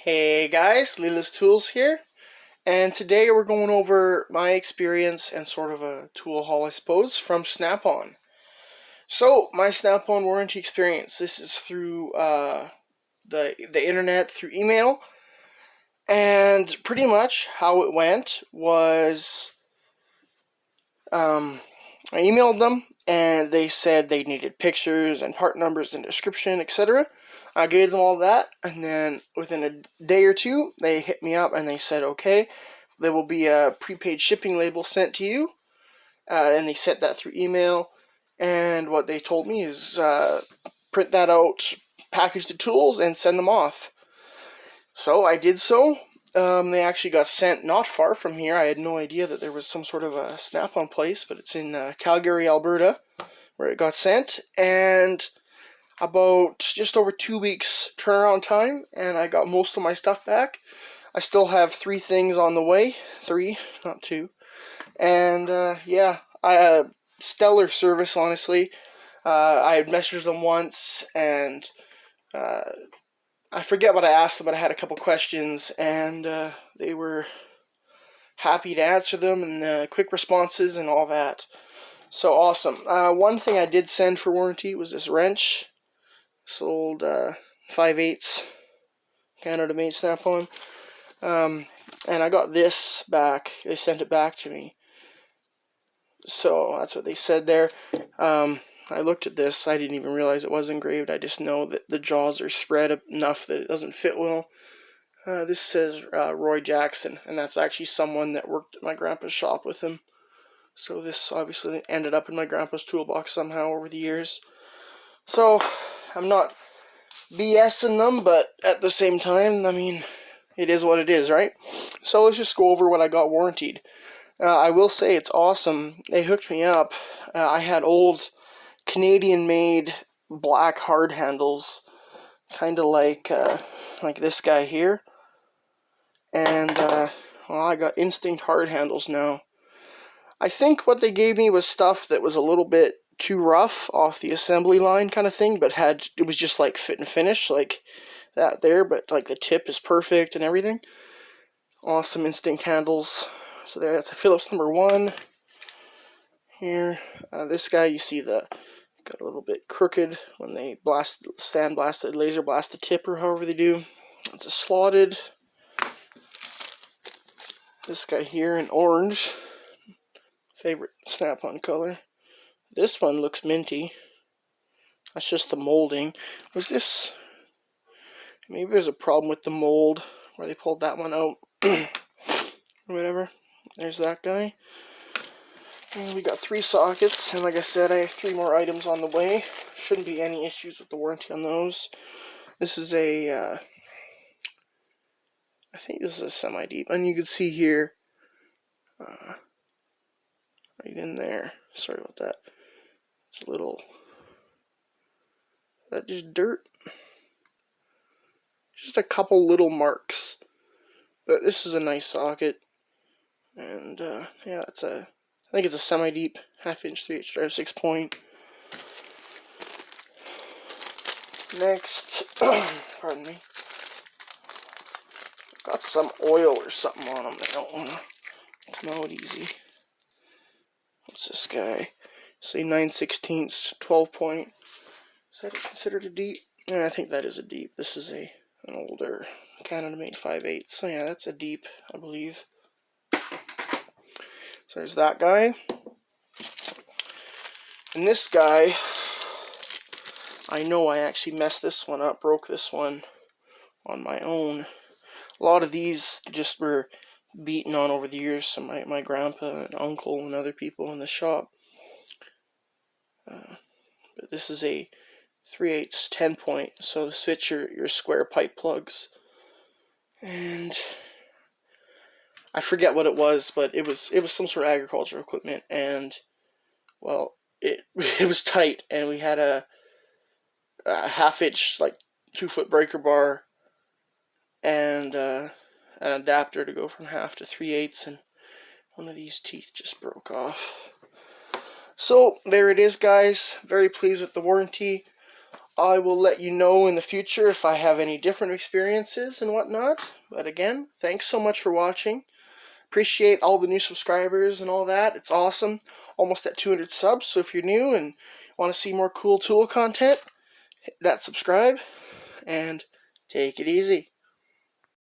Hey guys, Lila's Tools here, and today we're going over my experience and sort of a tool haul, I suppose, from Snap-on. So, my Snap-on warranty experience, this is through the internet, through email, and pretty much how it went was I emailed them, and they said they needed pictures and part numbers and description, etc. I gave them all that, and then within a day or two, they hit me up and they said, okay, there will be a prepaid shipping label sent to you, and they sent that through email. And what they told me is print that out, package the tools, and send them off. So I did so. They actually got sent not far from here. I had no idea that there was some sort of a Snap-on place, but it's in Calgary, Alberta, where it got sent. And about just over 2 weeks turnaround time, and I got most of my stuff back. I still have 3 things on the way. 3, not 2. And yeah, stellar service, honestly. I had messaged them once, and I forget what I asked them, but I had a couple questions, and they were happy to answer them, and quick responses and all that. So awesome. One thing I did send for warranty was this wrench. Sold 5/8 Canada-made Snap-on. And I got this back. They sent it back to me. So that's what they said there. I looked at this. I didn't even realize it was engraved. I just know that the jaws are spread enough that it doesn't fit well. This says Roy Jackson, and that's actually someone that worked at my grandpa's shop with him. So this obviously ended up in my grandpa's toolbox somehow over the years. So I'm not BSing them, but at the same time, I mean, it is what it is, right? So let's just go over what I got warrantied. I will say it's awesome. They hooked me up. I had old Canadian-made black hard handles, kind of like this guy here. And well, I got Instinct hard handles now. I think what they gave me was stuff that was a little bit too rough off the assembly line kind of thing, but it was just like fit and finish like that there, but like the tip is perfect and everything. Awesome Instinct handles. So there, that's a Phillips number 1 here. This guy, you see got a little bit crooked when they laser blast the tip, or however they do. It's a slotted. This guy here in orange, favorite Snap-on color. This one looks minty. That's just the molding. Was this... Maybe there's a problem with the mold where they pulled that one out. Or whatever. There's that guy. And we got 3 sockets. And like I said, I have 3 more items on the way. Shouldn't be any issues with the warranty on those. This is a... I think this is a semi-deep. And you can see here... right in there. Sorry about that. It's a little... Is that just dirt? Just a couple little marks. But this is a nice socket. And yeah, I think it's a semi-deep 1/2" 3/8 drive 6-point. Next, pardon me. Got some oil or something on them that don't want to come out easy. What's this guy? Say 9/16 12-point. Is that considered a deep? Yeah, I think that is a deep. This is an older Canada-made 5/8. So yeah, that's a deep, I believe. So there's that guy. And this guy, I know I actually messed this one up, broke this one on my own. A lot of these just were beaten on over the years, so my grandpa and uncle and other people in the shop. But this is a 3/8 10-point, so this fits your square pipe plugs. And I forget what it was, but it was some sort of agricultural equipment, and well, it was tight, and we had a 1/2" like 2-foot breaker bar, and an adapter to go from 1/2 to 3/8, and one of these teeth just broke off. So there it is, guys. Very pleased with the warranty. I will let you know in the future if I have any different experiences and whatnot. But again, thanks so much for watching. Appreciate all the new subscribers and all that. It's awesome. Almost at 200 subs. So if you're new and want to see more cool tool content, hit that subscribe and take it easy.